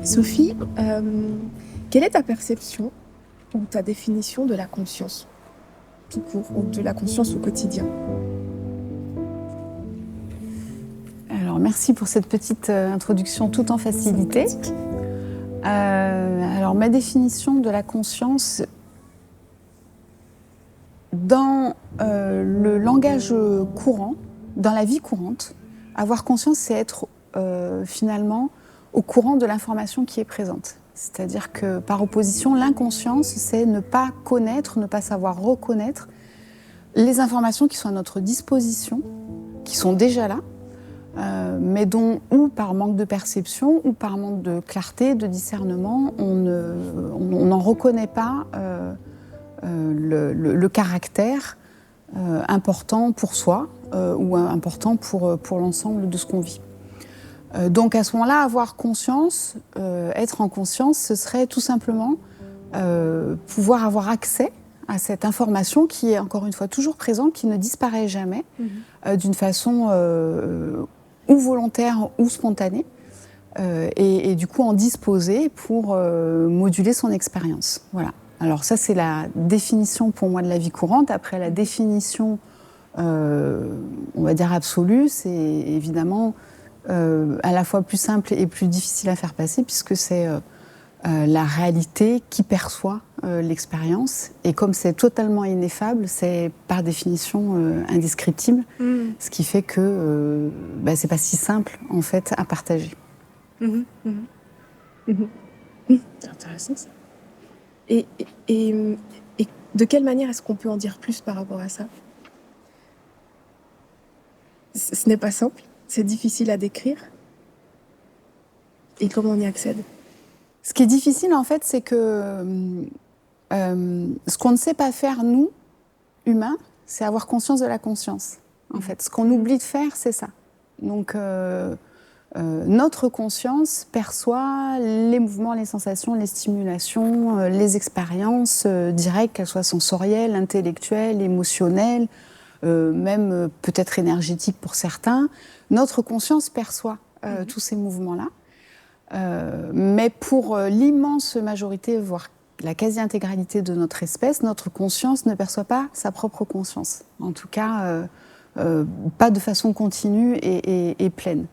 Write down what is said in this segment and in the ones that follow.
Sophie, quelle est ta perception ou ta définition de la conscience, tout court, ou de la conscience au quotidien? Alors, merci pour cette petite introduction tout en facilité. Alors, ma définition de la conscience, dans le langage courant, dans la vie courante, avoir conscience, c'est être finalement au courant de l'information qui est présente. C'est-à-dire que, par opposition, l'inconscience, c'est ne pas connaître, ne pas savoir reconnaître les informations qui sont à notre disposition, qui sont déjà là, mais dont, ou par manque de perception, ou par manque de clarté, de discernement, on n'en reconnaît pas le caractère important pour soi ou important pour l'ensemble de ce qu'on vit. Donc à ce moment-là, avoir conscience, être en conscience, ce serait tout simplement pouvoir avoir accès à cette information qui est encore une fois toujours présente, qui ne disparaît jamais, d'une façon ou volontaire ou spontanée, et du coup en disposer pour moduler son expérience. Voilà. Alors ça, c'est la définition pour moi de la vie courante. Après, la définition, on va dire absolue, c'est évidemment à la fois plus simple et plus difficile à faire passer, puisque c'est la réalité qui perçoit l'expérience. Et comme c'est totalement ineffable, c'est par définition indescriptible, ce qui fait que c'est pas si simple en fait à partager. C'est intéressant ça. Et de quelle manière est-ce qu'on peut en dire plus par rapport à ça? Ce n'est pas simple, c'est difficile à décrire. Et comment on y accède? Ce qui est difficile, en fait, c'est que ce qu'on ne sait pas faire, nous, humains, c'est avoir conscience de la conscience. En fait, ce qu'on oublie de faire, c'est ça. Donc, notre conscience perçoit les mouvements, les sensations, les stimulations, les expériences directes, qu'elles soient sensorielles, intellectuelles, émotionnelles, même peut-être énergétiques pour certains. Notre conscience perçoit tous ces mouvements-là. Mais pour l'immense majorité, voire la quasi-intégralité de notre espèce, notre conscience ne perçoit pas sa propre conscience. En tout cas, pas de façon continue et pleine.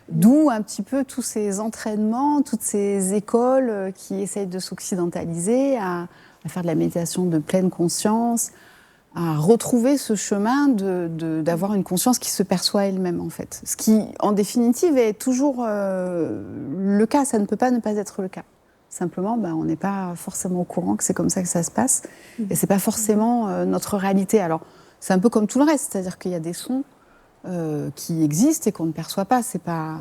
D'où un petit peu tous ces entraînements, toutes ces écoles qui essayent de s'occidentaliser, à faire de la méditation de pleine conscience, à retrouver ce chemin d'avoir une conscience qui se perçoit elle-même, en fait. Ce qui, en définitive, est toujours le cas. Ça ne peut pas ne pas être le cas. Simplement, on n'est pas forcément au courant que c'est comme ça que ça se passe. Et ce n'est pas forcément notre réalité. Alors, c'est un peu comme tout le reste. C'est-à-dire qu'il y a des sons qui existent et qu'on ne perçoit pas. C'est pas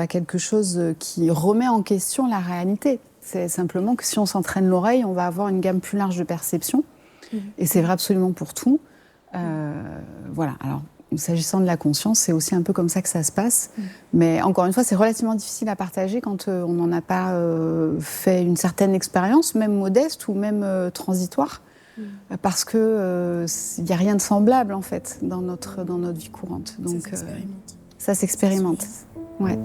quelque chose qui remet en question la réalité. C'est simplement que si on s'entraîne l'oreille, on va avoir une gamme plus large de perceptions. Et c'est vrai absolument pour tout. Voilà. Alors, s'agissant de la conscience, c'est aussi un peu comme ça que ça se passe. Mais encore une fois, c'est relativement difficile à partager quand on n'en a pas fait une certaine expérience, même modeste ou même transitoire. Parce qu'il n'y a rien de semblable, en fait, dans notre vie courante. Donc, ça s'expérimente. Ouais.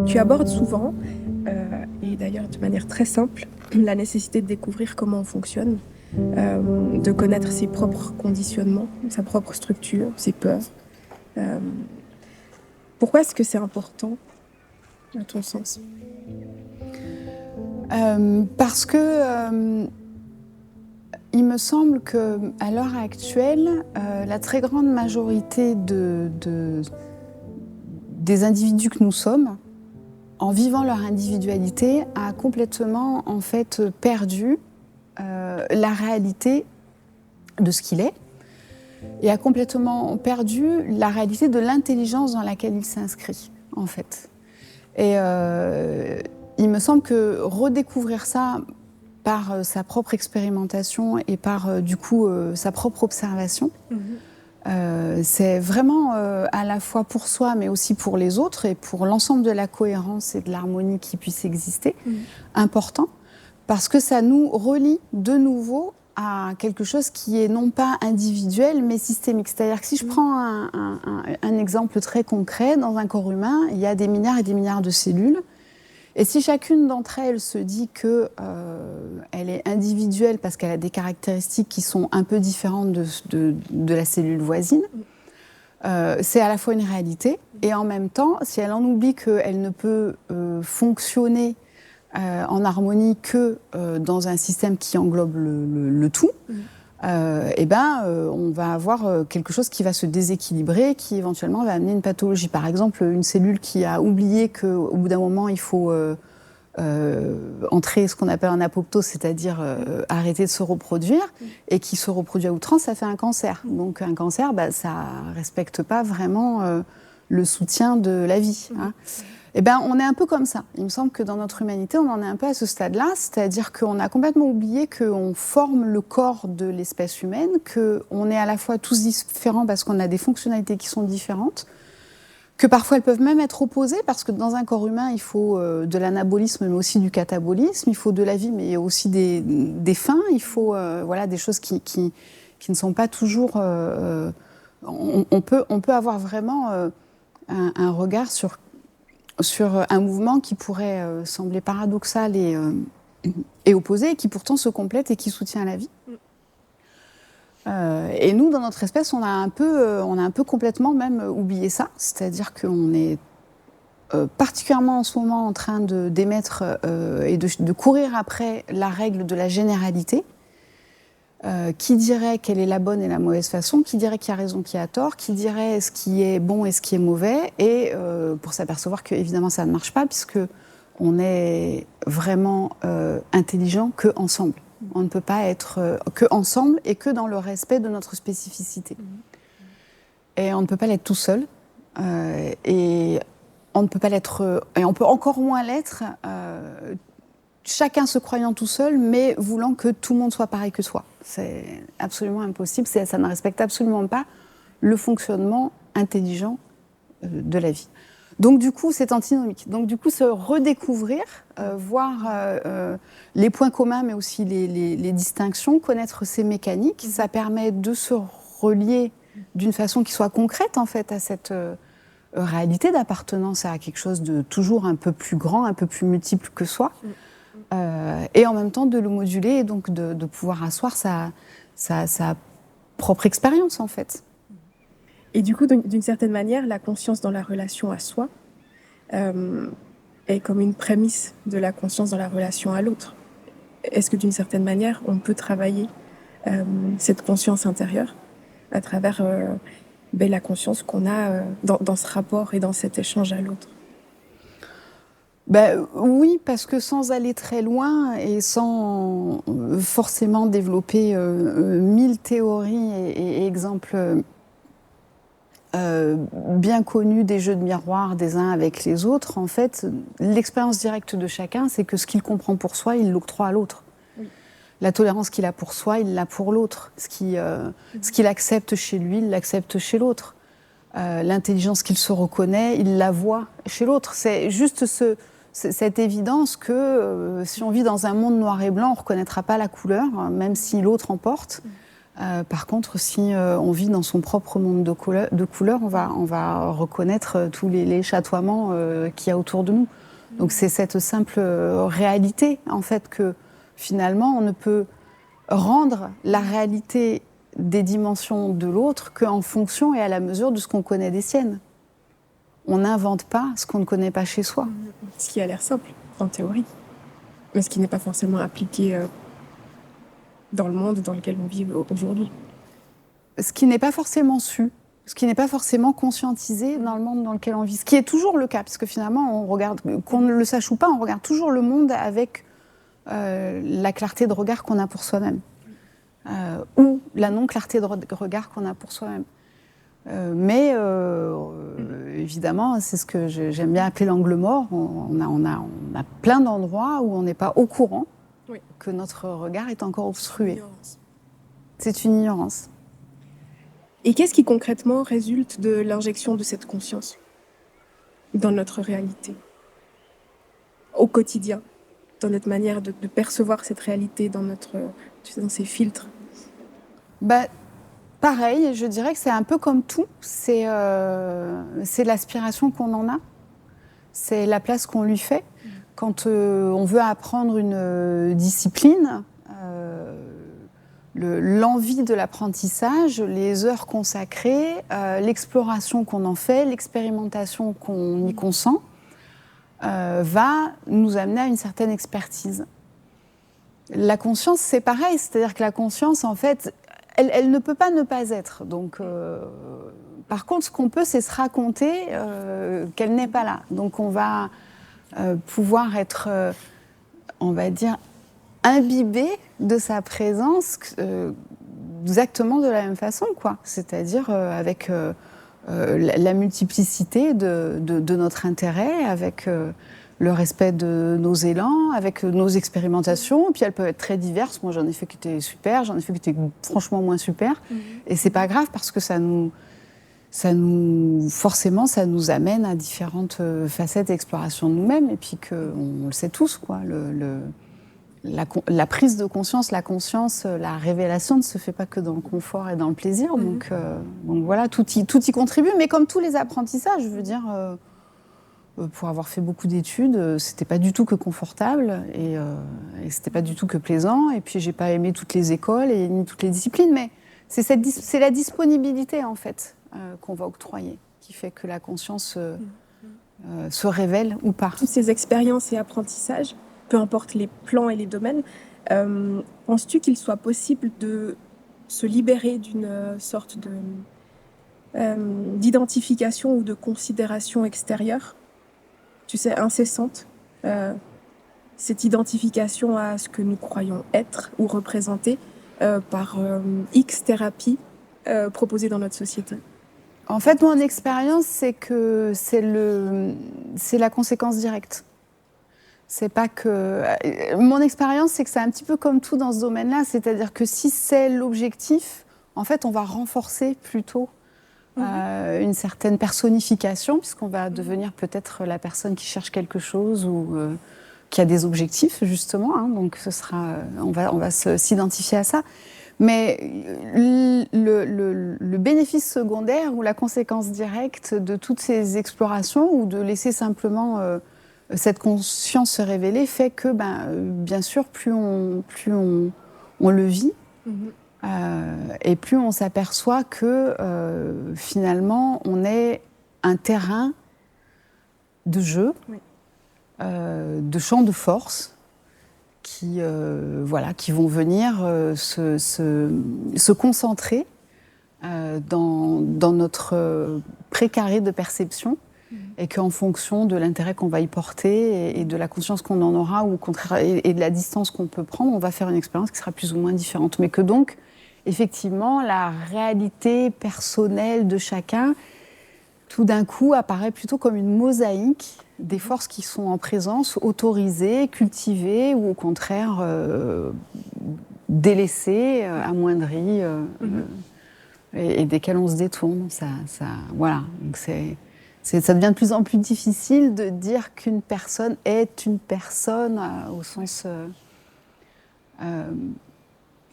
Tu abordes souvent, et d'ailleurs de manière très simple, la nécessité de découvrir comment on fonctionne, de connaître ses propres conditionnements, sa propre structure, ses peurs. Pourquoi est-ce que c'est important, à ton sens? Parce que il me semble qu'à l'heure actuelle, la très grande majorité des individus que nous sommes, en vivant leur individualité, a complètement en fait perdu la réalité de ce qu'il est et a complètement perdu la réalité de l'intelligence dans laquelle il s'inscrit, en fait. Et il me semble que redécouvrir ça par sa propre expérimentation et par du coup sa propre observation, c'est vraiment à la fois pour soi mais aussi pour les autres et pour l'ensemble de la cohérence et de l'harmonie qui puisse exister, important, parce que ça nous relie de nouveau à quelque chose qui est non pas individuel, mais systémique. C'est-à-dire que si je prends un exemple très concret, dans un corps humain, il y a des milliards et des milliards de cellules. Et si chacune d'entre elles se dit qu'elle est individuelle parce qu'elle a des caractéristiques qui sont un peu différentes de la cellule voisine, c'est à la fois une réalité, et en même temps, si elle en oublie qu'elle ne peut fonctionner en harmonie que dans un système qui englobe le tout, on va avoir quelque chose qui va se déséquilibrer, qui éventuellement va amener une pathologie. Par exemple, une cellule qui a oublié qu'au bout d'un moment, il faut entrer ce qu'on appelle un apoptose, c'est-à-dire arrêter de se reproduire, et qui se reproduit à outrance, ça fait un cancer. Donc un cancer, ça ne respecte pas vraiment le soutien de la vie. Hein. On est un peu comme ça. Il me semble que dans notre humanité, on en est un peu à ce stade-là, c'est-à-dire qu'on a complètement oublié qu'on forme le corps de l'espèce humaine, qu'on est à la fois tous différents parce qu'on a des fonctionnalités qui sont différentes, que parfois elles peuvent même être opposées, parce que dans un corps humain, il faut de l'anabolisme, mais aussi du catabolisme, il faut de la vie, mais aussi des fins, il faut des choses qui ne sont pas toujours... on peut avoir vraiment un regard sur un mouvement qui pourrait sembler paradoxal et opposé, et qui pourtant se complète et qui soutient la vie. Et nous, dans notre espèce, on a un peu complètement même oublié ça. C'est-à-dire qu'on est particulièrement en ce moment en train d'émettre et de courir après la règle de la généralité. Qui dirait quelle est la bonne et la mauvaise façon, qui dirait qui a raison, qui a tort, qui dirait ce qui est bon et ce qui est mauvais, et pour s'apercevoir qu'évidemment ça ne marche pas, puisque on est vraiment intelligent qu'ensemble. On ne peut pas être qu'ensemble et que dans le respect de notre spécificité. Et on ne peut pas l'être tout seul, et on ne peut pas l'être, et on peut encore moins l'être chacun se croyant tout seul, mais voulant que tout le monde soit pareil que soi. C'est absolument impossible, ça ne respecte absolument pas le fonctionnement intelligent de la vie. Donc du coup, c'est antinomique. Donc du coup, se redécouvrir, voir les points communs, mais aussi les distinctions, connaître ces mécaniques, ça permet de se relier d'une façon qui soit concrète, en fait, à cette réalité d'appartenance à quelque chose de toujours un peu plus grand, un peu plus multiple que soi. Et en même temps de le moduler, et donc de pouvoir asseoir sa propre expérience, en fait. Et du coup, d'une certaine manière, la conscience dans la relation à soi est comme une prémisse de la conscience dans la relation à l'autre. Est-ce que d'une certaine manière, on peut travailler cette conscience intérieure à travers la conscience qu'on a dans ce rapport et dans cet échange à l'autre? Oui, parce que sans aller très loin et sans forcément développer 1000 théories et exemples bien connus des jeux de miroir des uns avec les autres, en fait, l'expérience directe de chacun, c'est que ce qu'il comprend pour soi, il l'octroie à l'autre. Oui. La tolérance qu'il a pour soi, il l'a pour l'autre. Ce qu'il accepte chez lui, il l'accepte chez l'autre. L'intelligence qu'il se reconnaît, il la voit chez l'autre. C'est juste cette évidence que si on vit dans un monde noir et blanc, on ne reconnaîtra pas la couleur, même si l'autre en porte. Par contre, si on vit dans son propre monde de couleurs, on va reconnaître tous les chatoiements qu'il y a autour de nous. Donc c'est cette simple réalité, en fait, que finalement, on ne peut rendre la réalité des dimensions de l'autre qu'en fonction et à la mesure de ce qu'on connaît des siennes. On n'invente pas ce qu'on ne connaît pas chez soi. Ce qui a l'air simple, en théorie, mais ce qui n'est pas forcément appliqué dans le monde dans lequel on vit aujourd'hui. Ce qui n'est pas forcément su, ce qui n'est pas forcément conscientisé dans le monde dans lequel on vit. Ce qui est toujours le cas, parce que finalement, on regarde, qu'on ne le sache ou pas, on regarde toujours le monde avec la clarté de regard qu'on a pour soi-même. Ou la non-clarté de regard qu'on a pour soi-même. Mais évidemment, c'est ce que j'aime bien appeler l'angle mort. On a plein d'endroits où on n'est pas au courant que notre regard est encore obstrué. C'est une ignorance. Et qu'est-ce qui concrètement résulte de l'injection de cette conscience dans notre réalité, au quotidien, dans notre manière de percevoir cette réalité, dans tu sais, dans ces filtres? Bah, pareil, je dirais que c'est un peu comme tout. C'est l'aspiration qu'on en a. C'est la place qu'on lui fait. Quand on veut apprendre une discipline, l'envie de l'apprentissage, les heures consacrées, l'exploration qu'on en fait, l'expérimentation qu'on y consent, va nous amener à une certaine expertise. La conscience, c'est pareil, c'est-à-dire que la conscience, en fait, elle ne peut pas ne pas être. Donc, par contre, ce qu'on peut, c'est se raconter qu'elle n'est pas là. Donc, on va pouvoir être, on va dire, imbibé de sa présence exactement de la même façon, quoi. C'est-à-dire avec la multiplicité de notre intérêt, avec le respect de nos élans, avec nos expérimentations. Puis elles peuvent être très diverses. Moi, j'en ai fait qui étaient super, j'en ai fait qui étaient franchement moins super. Et c'est pas grave parce que forcément, ça nous amène à différentes facettes d'exploration de nous-mêmes. Et puis on le sait tous, quoi. La prise de conscience, la conscience, la révélation ne se fait pas que dans le confort et dans le plaisir. Donc voilà, tout y contribue. Mais comme tous les apprentissages, je veux dire, pour avoir fait beaucoup d'études, c'était pas du tout que confortable et c'était pas du tout que plaisant. Et puis j'ai pas aimé toutes les écoles et ni toutes les disciplines, mais c'est la disponibilité en fait qu'on va octroyer qui fait que la conscience se révèle ou pas. Toutes ces expériences et apprentissages, peu importe les plans et les domaines, penses-tu qu'il soit possible de se libérer d'une sorte d'identification ou de considération extérieure, tu sais, incessante, cette identification à ce que nous croyons être ou représenter par X thérapies proposées dans notre société? En fait, mon expérience, c'est que c'est la conséquence directe. C'est pas que... Mon expérience, c'est que c'est un petit peu comme tout dans ce domaine-là, c'est-à-dire que si c'est l'objectif, en fait, on va renforcer plutôt une certaine personnification, puisqu'on va devenir peut-être la personne qui cherche quelque chose ou qui a des objectifs, justement. Hein, donc, on va s'identifier à ça. Mais le bénéfice secondaire ou la conséquence directe de toutes ces explorations ou de laisser simplement cette conscience se révéler fait que, bien sûr, plus on le vit, et plus on s'aperçoit que finalement on est un terrain de jeu, de champ de force qui vont venir se concentrer dans notre précaré de perception et qu'en fonction de l'intérêt qu'on va y porter et de la conscience qu'on en aura ou au contraire et de la distance qu'on peut prendre, on va faire une expérience qui sera plus ou moins différente. Mais que donc, effectivement, la réalité personnelle de chacun, tout d'un coup, apparaît plutôt comme une mosaïque des forces qui sont en présence, autorisées, cultivées ou au contraire délaissées, amoindries et desquelles on se détourne. Voilà. Donc ça devient de plus en plus difficile de dire qu'une personne est une personne au sens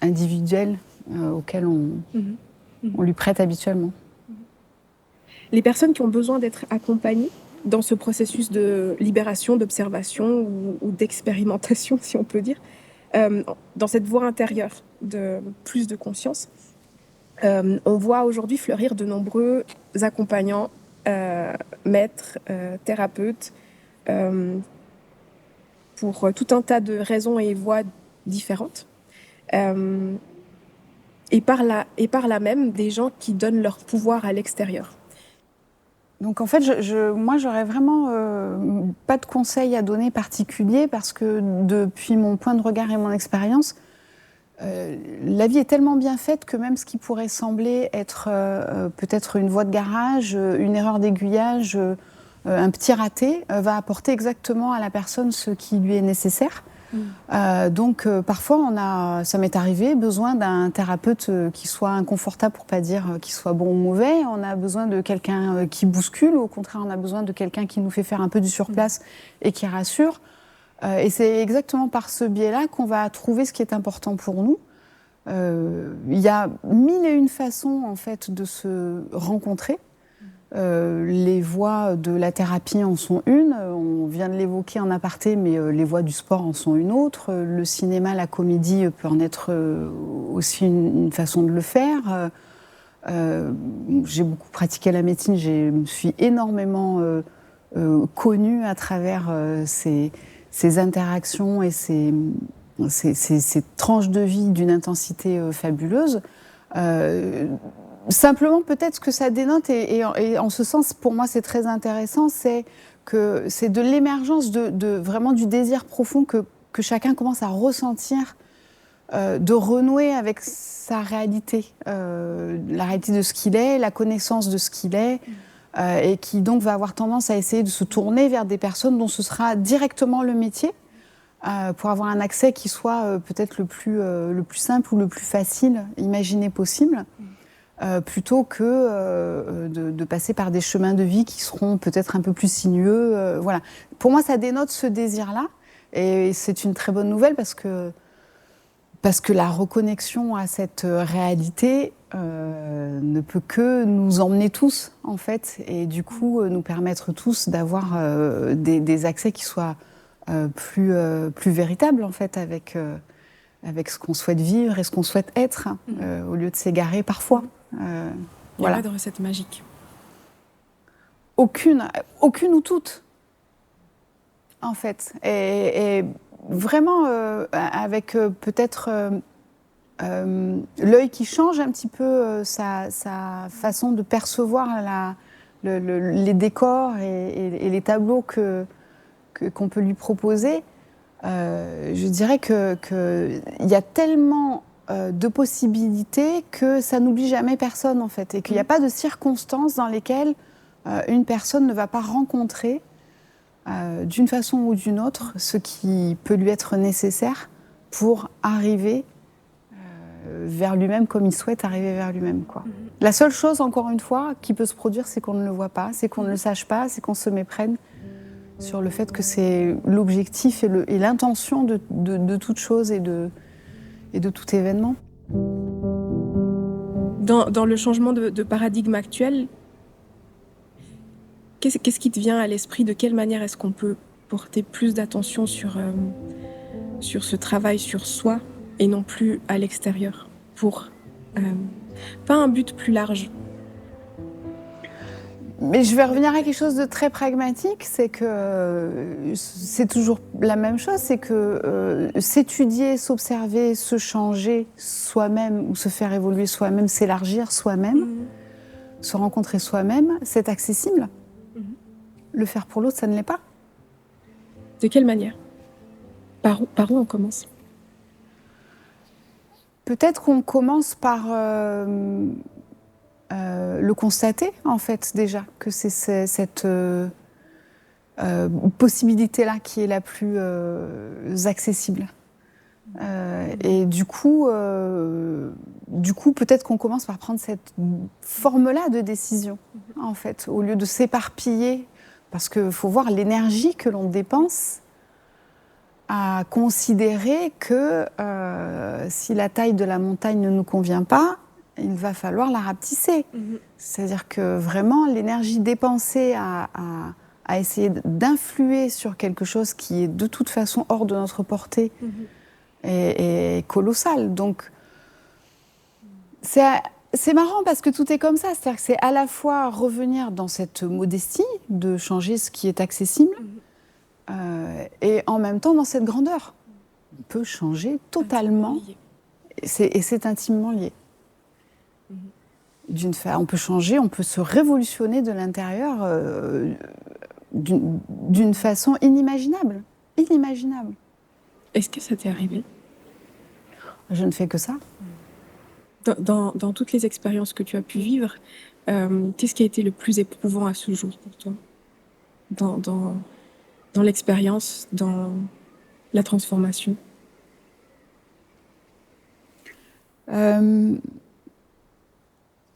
individuel auquel on lui prête habituellement. Les personnes qui ont besoin d'être accompagnées dans ce processus de libération, d'observation ou d'expérimentation, si on peut dire, dans cette voie intérieure de plus de conscience, on voit aujourd'hui fleurir de nombreux accompagnants, maîtres, thérapeutes, pour tout un tas de raisons et voies différentes. Et par là même, des gens qui donnent leur pouvoir à l'extérieur. Donc en fait, moi, j'aurais vraiment pas de conseils à donner particuliers parce que depuis mon point de regard et mon expérience, la vie est tellement bien faite que même ce qui pourrait sembler être peut-être une voie de garage, une erreur d'aiguillage, un petit raté, va apporter exactement à la personne ce qui lui est nécessaire. Donc parfois, ça m'est arrivé, besoin d'un thérapeute qui soit inconfortable pour pas dire qu'il soit bon ou mauvais. On a besoin de quelqu'un qui bouscule, ou au contraire, on a besoin de quelqu'un qui nous fait faire un peu du surplace et qui rassure. Et c'est exactement par ce biais-là qu'on va trouver ce qui est important pour nous. Il y a mille et une façons en fait de se rencontrer. Les voies de la thérapie en sont une, on vient de l'évoquer en aparté, mais les voies du sport en sont une autre. Le cinéma, la comédie peut en être aussi une façon de le faire. J'ai beaucoup pratiqué la médecine, je me suis énormément connue à travers ces interactions et ces tranches de vie d'une intensité fabuleuse. Simplement, peut-être ce que ça dénote, et en ce sens, pour moi, c'est très intéressant, c'est que c'est de l'émergence vraiment du désir profond que chacun commence à ressentir, de renouer avec sa réalité, la réalité de ce qu'il est, la connaissance de ce qu'il est, et qui donc va avoir tendance à essayer de se tourner vers des personnes dont ce sera directement le métier, pour avoir un accès qui soit peut-être le plus simple ou le plus facile imaginé possible. Plutôt que de passer par des chemins de vie qui seront peut-être un peu plus sinueux. Voilà. Pour moi, ça dénote ce désir-là. Et c'est une très bonne nouvelle parce que la reconnexion à cette réalité ne peut que nous emmener tous, en fait, et du coup, nous permettre tous d'avoir des accès qui soient plus véritables, en fait, avec ce qu'on souhaite vivre et ce qu'on souhaite être, au lieu de s'égarer parfois. Il n'y a pas de recette magique. Aucune ou toutes, en fait. Et vraiment, avec peut-être l'œil qui change un petit peu sa façon de percevoir les décors et les tableaux qu'on peut lui proposer. Je dirais qu'il y a tellement de possibilités que ça n'oublie jamais personne, en fait, et qu'il n'y a pas de circonstances dans lesquelles une personne ne va pas rencontrer d'une façon ou d'une autre ce qui peut lui être nécessaire pour arriver vers lui-même comme il souhaite arriver vers lui-même, quoi. La seule chose, encore une fois, qui peut se produire, c'est qu'on ne le voit pas, c'est qu'on ne le sache pas, c'est qu'on se méprenne sur le fait que c'est l'objectif et l'intention de toute chose et de tout événement. Dans le changement de paradigme actuel, qu'est-ce qui te vient à l'esprit? De quelle manière est-ce qu'on peut porter plus d'attention sur ce travail sur soi et non plus à l'extérieur, pour pas un but plus large? Mais je vais revenir à quelque chose de très pragmatique, c'est que c'est toujours la même chose, c'est que s'étudier, s'observer, se changer soi-même ou se faire évoluer soi-même, s'élargir soi-même, se rencontrer soi-même, c'est accessible. Le faire pour l'autre, ça ne l'est pas. De quelle manière? Par où on commence? Peut-être qu'on commence par le constater, en fait, déjà, que c'est cette possibilité-là qui est la plus accessible. Et du coup, peut-être qu'on commence par prendre cette forme-là de décision, en fait, au lieu de s'éparpiller, parce qu'il faut voir l'énergie que l'on dépense à considérer que si la taille de la montagne ne nous convient pas, il va falloir la rapetisser. C'est-à-dire que vraiment, l'énergie dépensée à essayer d'influer sur quelque chose qui est de toute façon hors de notre portée est colossale. Donc, c'est marrant parce que tout est comme ça. C'est-à-dire que c'est à la fois revenir dans cette modestie de changer ce qui est accessible et en même temps dans cette grandeur. On peut changer totalement et c'est intimement lié. On peut changer, on peut se révolutionner de l'intérieur d'une façon inimaginable. Inimaginable. Est-ce que ça t'est arrivé? Je ne fais que ça. Dans toutes les expériences que tu as pu vivre, qu'est-ce qui a été le plus éprouvant à ce jour pour toi? Dans l'expérience, dans la transformation?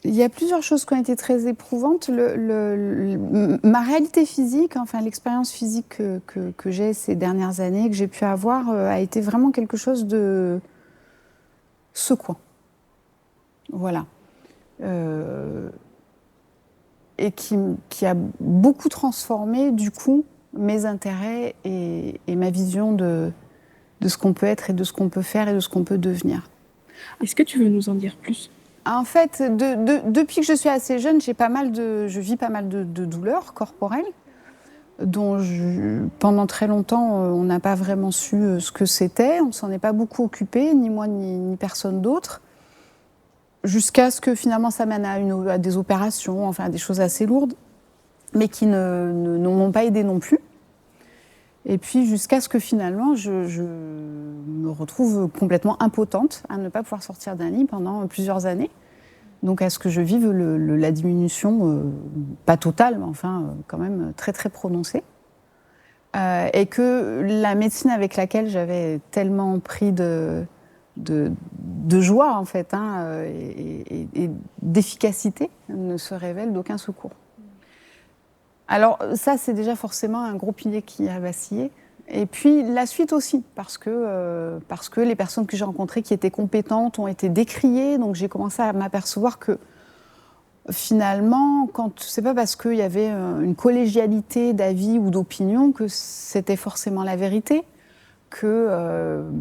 Il y a plusieurs choses qui ont été très éprouvantes. Ma réalité physique, enfin l'expérience physique que j'ai ces dernières années, que j'ai pu avoir, a été vraiment quelque chose de secouant. Voilà. Et qui a beaucoup transformé, du coup, mes intérêts et ma vision de ce qu'on peut être et de ce qu'on peut faire et de ce qu'on peut devenir. Est-ce que tu veux nous en dire plus ? En fait, depuis que je suis assez jeune, je vis pas mal de douleurs corporelles, dont pendant très longtemps, on n'a pas vraiment su ce que c'était. On ne s'en est pas beaucoup occupé, ni moi ni personne d'autre, jusqu'à ce que finalement ça mène à des opérations, enfin à des choses assez lourdes, mais qui ne m'ont pas aidée non plus. Et puis jusqu'à ce que finalement je me retrouve complètement impotente à ne pas pouvoir sortir d'un lit pendant plusieurs années. Donc à ce que je vive la diminution, pas totale, mais enfin quand même très très prononcée. Et que la médecine avec laquelle j'avais tellement pris de joie en fait, et d'efficacité ne se révèle d'aucun secours. Alors ça, c'est déjà forcément un gros pilier qui a vacillé. Et puis la suite aussi, parce que les personnes que j'ai rencontrées qui étaient compétentes ont été décriées. Donc j'ai commencé à m'apercevoir que finalement, c'est pas parce qu'il y avait une collégialité d'avis ou d'opinion que c'était forcément la vérité, que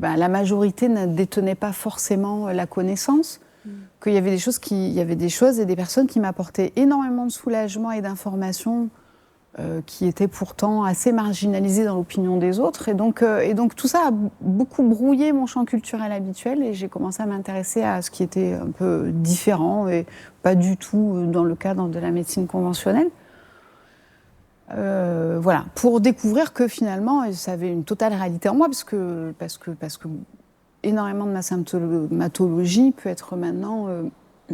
la majorité ne détenait pas forcément la connaissance, qu'il y avait des choses et des personnes qui m'apportaient énormément de soulagement et d'informations qui étaient pourtant assez marginalisées dans l'opinion des autres. Et donc tout ça a beaucoup brouillé mon champ culturel habituel et j'ai commencé à m'intéresser à ce qui était un peu différent et pas du tout dans le cadre de la médecine conventionnelle. Voilà, pour découvrir que finalement, ça avait une totale réalité en moi, parce que énormément de ma symptomatologie peut être maintenant,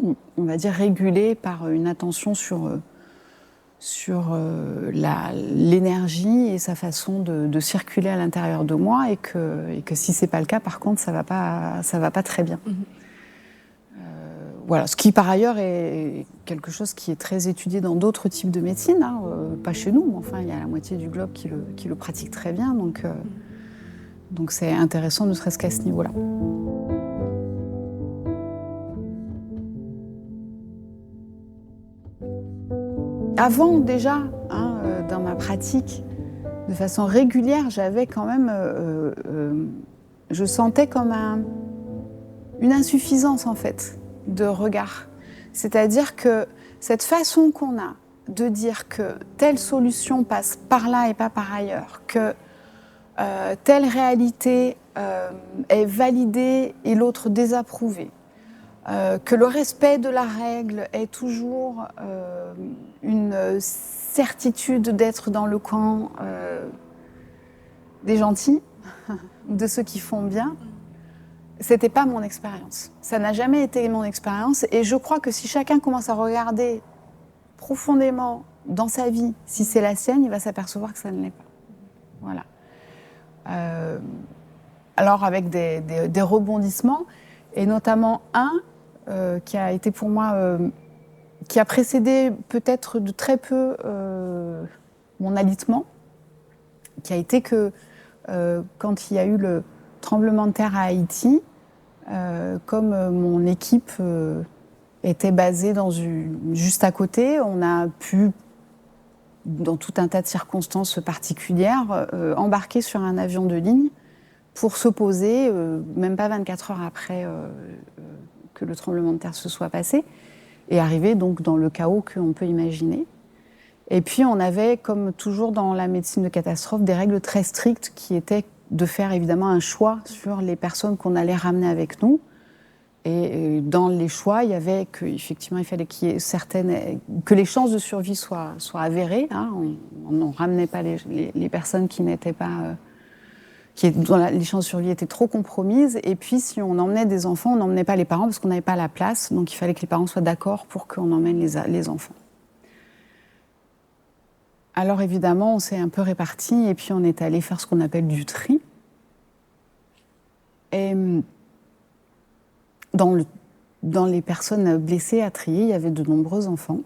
on va dire, régulée par une attention sur l'énergie et sa façon de circuler à l'intérieur de moi, et que si c'est pas le cas, par contre, ça va pas très bien. Voilà, ce qui par ailleurs est quelque chose qui est très étudié dans d'autres types de médecine, pas chez nous, mais enfin il y a la moitié du globe qui le pratique très bien, donc c'est intéressant ne serait-ce qu'à ce niveau-là. Avant déjà, dans ma pratique, de façon régulière, j'avais quand même, je sentais comme une insuffisance en fait de regard. C'est-à-dire que cette façon qu'on a de dire que telle solution passe par là et pas par ailleurs, que telle réalité est validée et l'autre désapprouvée, que le respect de la règle est toujours une certitude d'être dans le camp des gentils, de ceux qui font bien, c'était pas mon expérience. Ça n'a jamais été mon expérience, et je crois que si chacun commence à regarder profondément dans sa vie, si c'est la sienne, il va s'apercevoir que ça ne l'est pas. Voilà. Alors avec des rebondissements, et notamment un qui a été pour moi, qui a précédé peut-être de très peu mon alitement, qui a été que quand il y a eu le tremblement de terre à Haïti, comme mon équipe était basée juste à côté, on a pu, dans tout un tas de circonstances particulières, embarquer sur un avion de ligne pour se poser, même pas 24 heures après que le tremblement de terre se soit passé, et arriver donc dans le chaos qu'on peut imaginer. Et puis on avait, comme toujours dans la médecine de catastrophe, des règles très strictes qui étaient de faire évidemment un choix sur les personnes qu'on allait ramener avec nous. Et dans les choix, il y avait qu'effectivement, il fallait qu'il y ait que les chances de survie soient avérées. On ne ramenait pas les personnes qui n'étaient pas, dont les chances de survie étaient trop compromises. Et puis, si on emmenait des enfants, on n'emmenait pas les parents parce qu'on n'avait pas la place. Donc, il fallait que les parents soient d'accord pour qu'on emmène les enfants. Alors évidemment, on s'est un peu répartis et puis on est allé faire ce qu'on appelle du tri. Et dans les personnes blessées à trier, il y avait de nombreux enfants.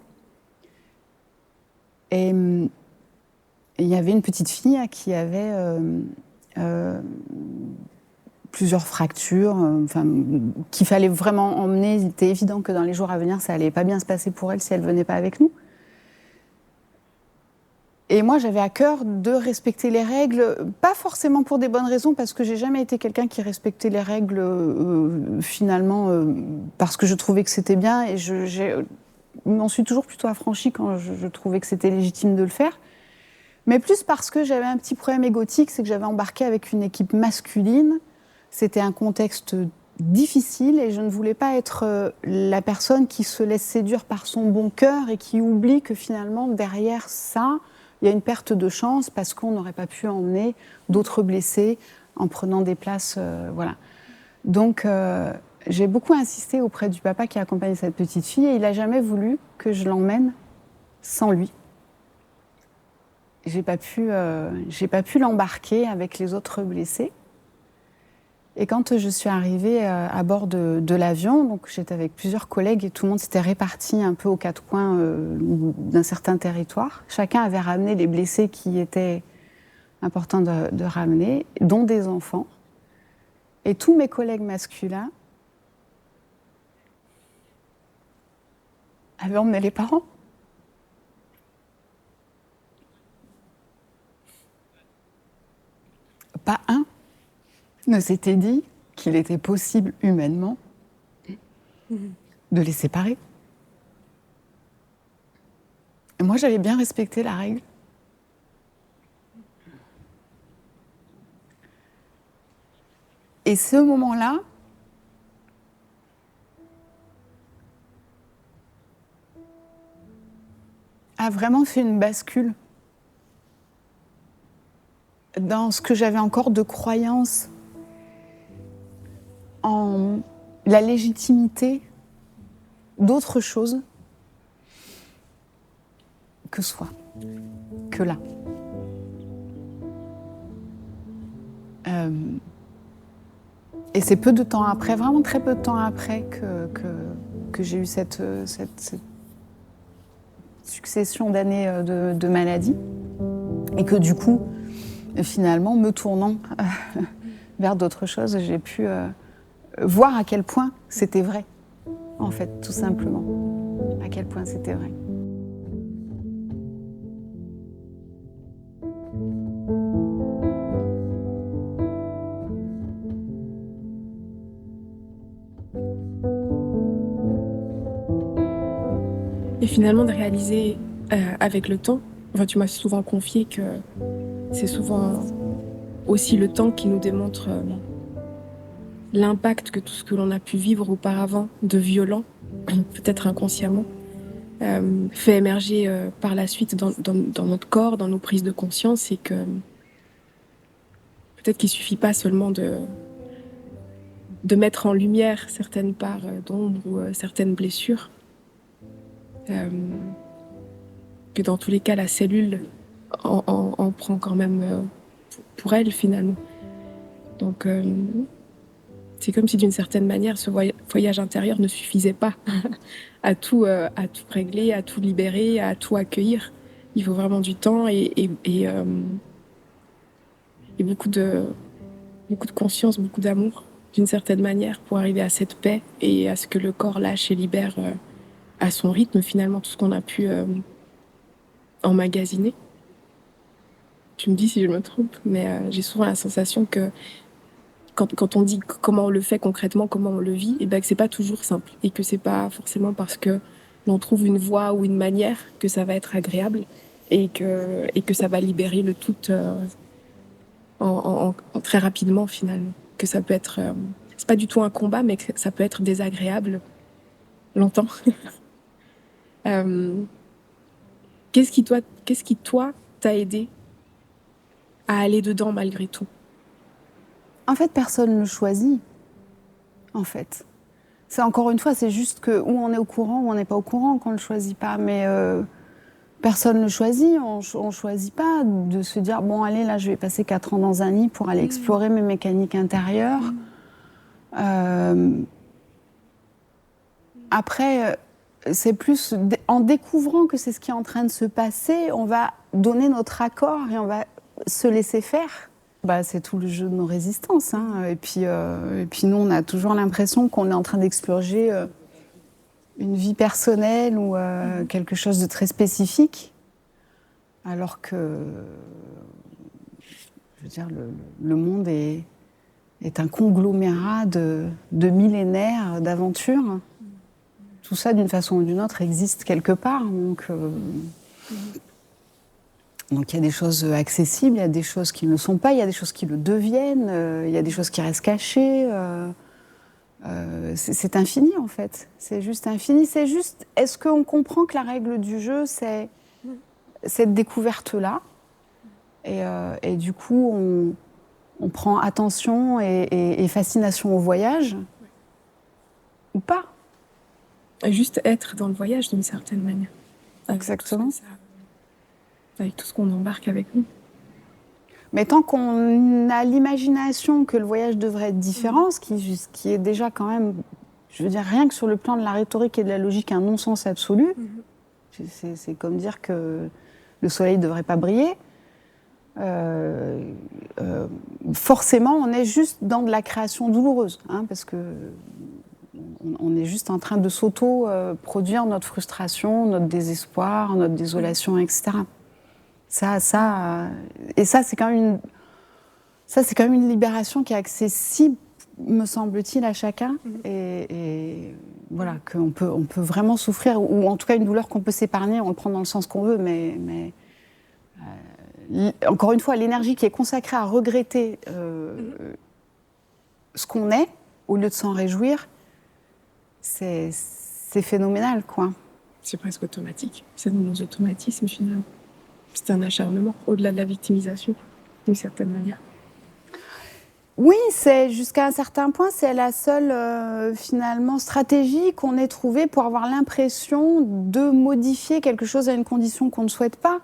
Et il y avait une petite fille qui avait plusieurs fractures, qu'il fallait vraiment emmener. Il était évident que dans les jours à venir, ça allait pas bien se passer pour elle si elle venait pas avec nous. Et moi, j'avais à cœur de respecter les règles, pas forcément pour des bonnes raisons, parce que j'ai jamais été quelqu'un qui respectait les règles finalement parce que je trouvais que c'était bien, et je m'en suis toujours plutôt affranchie quand je trouvais que c'était légitime de le faire. Mais plus parce que j'avais un petit problème égotique, c'est que j'avais embarqué avec une équipe masculine. C'était un contexte difficile et je ne voulais pas être la personne qui se laisse séduire par son bon cœur et qui oublie que finalement, derrière ça, il y a une perte de chance parce qu'on n'aurait pas pu emmener d'autres blessés en prenant des places. Voilà. Donc, j'ai beaucoup insisté auprès du papa qui a accompagné cette petite fille et il n'a jamais voulu que je l'emmène sans lui. J'ai pas pu l'embarquer avec les autres blessés. Et quand je suis arrivée à bord de l'avion, donc j'étais avec plusieurs collègues et tout le monde s'était réparti un peu aux quatre coins d'un certain territoire. Chacun avait ramené les blessés qui étaient importants de ramener, dont des enfants. Et tous mes collègues masculins avaient emmené les parents. Pas un ne s'était dit qu'il était possible humainement de les séparer. Et moi, j'avais bien respecté la règle. Et ce moment-là, a vraiment fait une bascule dans ce que j'avais encore de croyances en la légitimité d'autre chose que soi, que là. Et c'est peu de temps après, vraiment très peu de temps après, que j'ai eu cette succession d'années de maladie. Et que du coup, finalement, me tournant vers d'autres choses, j'ai pu voir à quel point c'était vrai, en fait, tout simplement. À quel point c'était vrai. Et finalement, de réaliser avec le temps, enfin, tu m'as souvent confié que c'est souvent aussi le temps qui nous démontre l'impact que tout ce que l'on a pu vivre auparavant de violent, peut-être inconsciemment, fait émerger par la suite dans notre corps, dans nos prises de conscience, et que peut-être qu'il suffit pas seulement de mettre en lumière certaines parts d'ombre ou certaines blessures, que dans tous les cas la cellule en prend quand même pour elle finalement. Donc c'est comme si d'une certaine manière ce voyage intérieur ne suffisait pas à tout régler, à tout libérer, à tout accueillir. Il faut vraiment du temps et beaucoup de conscience, beaucoup d'amour d'une certaine manière pour arriver à cette paix et à ce que le corps lâche et libère à son rythme finalement tout ce qu'on a pu emmagasiner. Tu me dis si je me trompe, mais j'ai souvent la sensation que quand on dit comment on le fait concrètement, comment on le vit, et ben que c'est pas toujours simple et que c'est pas forcément parce que l'on trouve une voie ou une manière que ça va être agréable et que ça va libérer le tout en très rapidement finalement. Que ça peut être, c'est pas du tout un combat, mais que ça peut être désagréable longtemps. Qu'est-ce qui toi t'a aidé à aller dedans malgré tout? En fait, personne ne le choisit. En fait, c'est encore une fois, c'est juste que où on est au courant, ou on n'est pas au courant, qu'on ne le choisit pas. Mais personne ne le choisit. On choisit pas de se dire bon, allez, là, je vais passer 4 ans dans un nid pour aller explorer mes mécaniques intérieures. Après, c'est plus en découvrant que c'est ce qui est en train de se passer, on va donner notre accord et on va se laisser faire. C'est tout le jeu de nos résistances. Et puis nous, on a toujours l'impression qu'on est en train d'expurger une vie personnelle ou quelque chose de très spécifique, alors que, je veux dire, le monde est un conglomérat de millénaires d'aventures. Tout ça, d'une façon ou d'une autre, existe quelque part. Donc il y a des choses accessibles, il y a des choses qui ne le sont pas, il y a des choses qui le deviennent, il y a des choses qui restent cachées. C'est infini, en fait. C'est juste infini. C'est juste, est-ce qu'on comprend que la règle du jeu, c'est cette découverte-là et du coup, on prend attention et fascination au voyage ou pas? Juste être dans le voyage d'une certaine manière. Exactement. Avec tout ce qu'on embarque avec nous. Mais tant qu'on a l'imagination que le voyage devrait être différent, ce qui est déjà quand même, je veux dire, rien que sur le plan de la rhétorique et de la logique, un non-sens absolu. C'est comme dire que le soleil ne devrait pas briller. Forcément, on est juste dans de la création douloureuse, parce que on est juste en train de s'auto-produire notre frustration, notre désespoir, notre désolation, etc. Et ça, c'est quand même une libération qui est accessible, me semble-t-il, à chacun. Et voilà, qu'on peut vraiment souffrir, ou en tout cas une douleur qu'on peut s'épargner, on le prend dans le sens qu'on veut, mais encore une fois, l'énergie qui est consacrée à regretter ce qu'on est, au lieu de s'en réjouir, c'est phénoménal, quoi. C'est presque automatique. C'est dans nos automatismes, finalement. C'est un acharnement, au-delà de la victimisation, d'une certaine manière. Oui, c'est jusqu'à un certain point, c'est la seule finalement stratégie qu'on ait trouvée pour avoir l'impression de modifier quelque chose à une condition qu'on ne souhaite pas.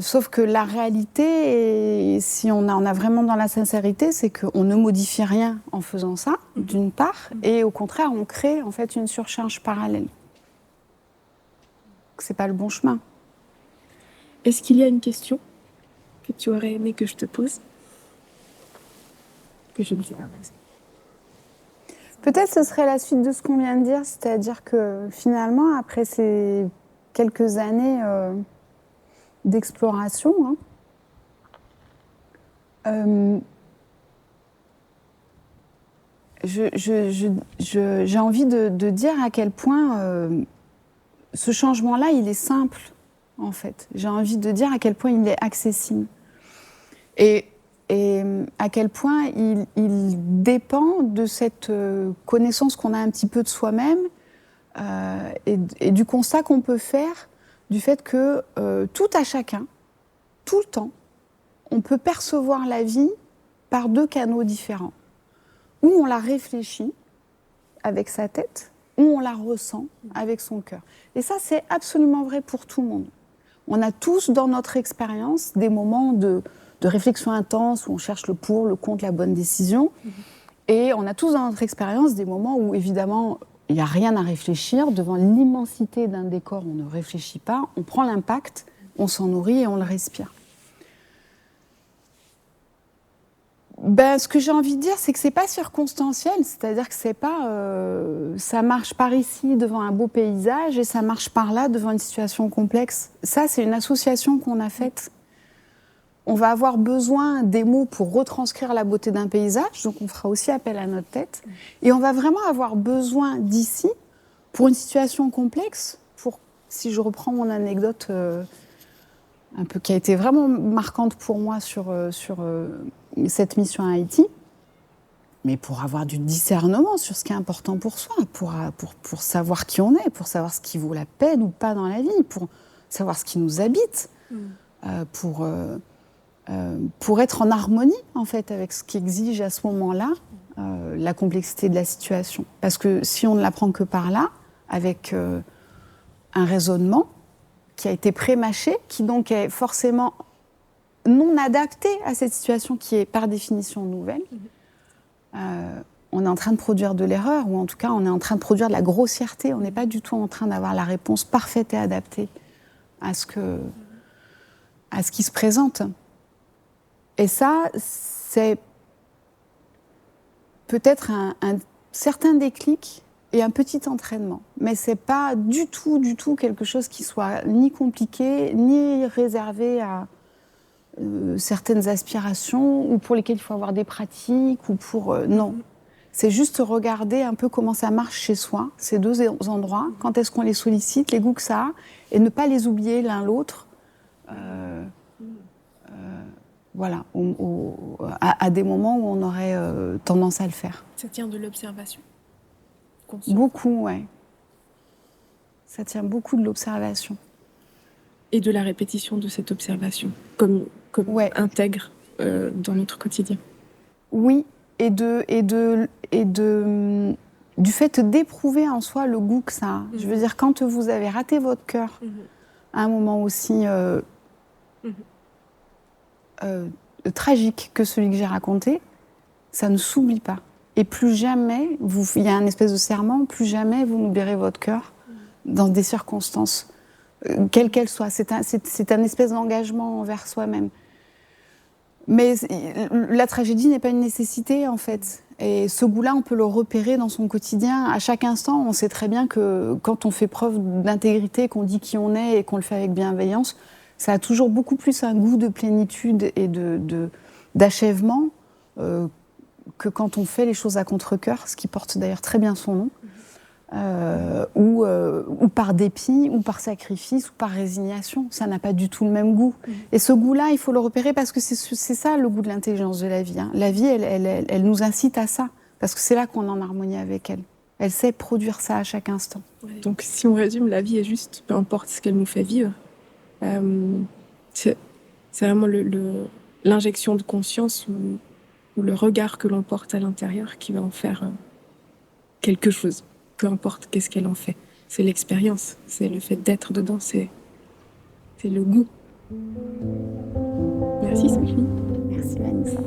Sauf que la réalité, et si on en a vraiment dans la sincérité, c'est qu'on ne modifie rien en faisant ça, d'une part, et au contraire, on crée en fait une surcharge parallèle. C'est pas le bon chemin. Est-ce qu'il y a une question que tu aurais aimé que je te pose? Que je ne sais pas. Peut-être ce serait la suite de ce qu'on vient de dire, c'est-à-dire que finalement, après ces quelques années d'exploration, j'ai envie de dire à quel point ce changement-là, il est simple, en fait. J'ai envie de dire à quel point il est accessible. Et à quel point il dépend de cette connaissance qu'on a un petit peu de soi-même et du constat qu'on peut faire du fait que tout à chacun, tout le temps, on peut percevoir la vie par deux canaux différents. Ou on la réfléchit avec sa tête, ou on la ressent avec son cœur. Et ça, c'est absolument vrai pour tout le monde. On a tous dans notre expérience des moments de réflexion intense où on cherche le pour, le contre, la bonne décision. Et on a tous dans notre expérience des moments où, évidemment, il n'y a rien à réfléchir. Devant l'immensité d'un décor, on ne réfléchit pas, on prend l'impact, on s'en nourrit et on le respire. Ce que j'ai envie de dire, c'est que c'est pas circonstanciel, c'est-à-dire que c'est pas ça marche par ici devant un beau paysage et ça marche par là devant une situation complexe. Ça, c'est une association qu'on a faite. On va avoir besoin des mots pour retranscrire la beauté d'un paysage, donc on fera aussi appel à notre tête. Et on va vraiment avoir besoin d'ici pour une situation complexe, si je reprends mon anecdote un peu qui a été vraiment marquante pour moi sur cette mission à Haïti, mais pour avoir du discernement sur ce qui est important pour soi, pour savoir qui on est, pour savoir ce qui vaut la peine ou pas dans la vie, pour savoir ce qui nous habite, pour être en harmonie en fait avec ce qui exige à ce moment-là la complexité de la situation. Parce que si on ne la prend que par là, avec un raisonnement qui a été pré-mâché, qui donc est forcément non adapté à cette situation qui est par définition nouvelle, on est en train de produire de l'erreur, ou en tout cas on est en train de produire de la grossièreté. On n'est pas du tout en train d'avoir la réponse parfaite et adaptée à ce qui se présente. Et ça, c'est peut-être un certain déclic et un petit entraînement. Mais c'est pas du tout quelque chose qui soit ni compliqué, ni réservé à certaines aspirations, ou pour lesquelles il faut avoir des pratiques, ou pour... non. C'est juste regarder un peu comment ça marche chez soi, ces deux endroits, quand est-ce qu'on les sollicite, les goûts que ça a, et ne pas les oublier l'un l'autre. Voilà, à des moments où on aurait tendance à le faire. Ça tient de l'observation consciente. Beaucoup, ouais. Ça tient beaucoup de l'observation. Et de la répétition de cette observation, comme ouais. intègre dans notre quotidien. Oui, et du fait d'éprouver en soi le goût que ça a. Je veux dire, quand vous avez raté votre cœur à un moment aussi tragique que celui que j'ai raconté, ça ne s'oublie pas. Et plus jamais, il y a un espèce de serment, plus jamais vous n'oublierez votre cœur dans des circonstances, quelles qu'elles soient. C'est un espèce d'engagement envers soi-même. Mais la tragédie n'est pas une nécessité, en fait. Et ce goût-là, on peut le repérer dans son quotidien. À chaque instant, on sait très bien que quand on fait preuve d'intégrité, qu'on dit qui on est et qu'on le fait avec bienveillance, ça a toujours beaucoup plus un goût de plénitude et d'achèvement que quand on fait les choses à contre-cœur, ce qui porte d'ailleurs très bien son nom, ou par dépit, ou par sacrifice, ou par résignation. Ça n'a pas du tout le même goût. Et ce goût-là, il faut le repérer parce que c'est ça le goût de l'intelligence de la vie. Hein. La vie, elle nous incite à ça, parce que c'est là qu'on est en harmonie avec elle. Elle sait produire ça à chaque instant. Ouais. Donc si on résume, la vie est juste, peu importe ce qu'elle nous fait vivre, c'est vraiment l'injection de conscience ou le regard que l'on porte à l'intérieur qui va en faire quelque chose. Peu importe qu'est-ce qu'elle en fait. C'est l'expérience, c'est le fait d'être dedans, c'est le goût. Merci Sophie. Merci Vanessa.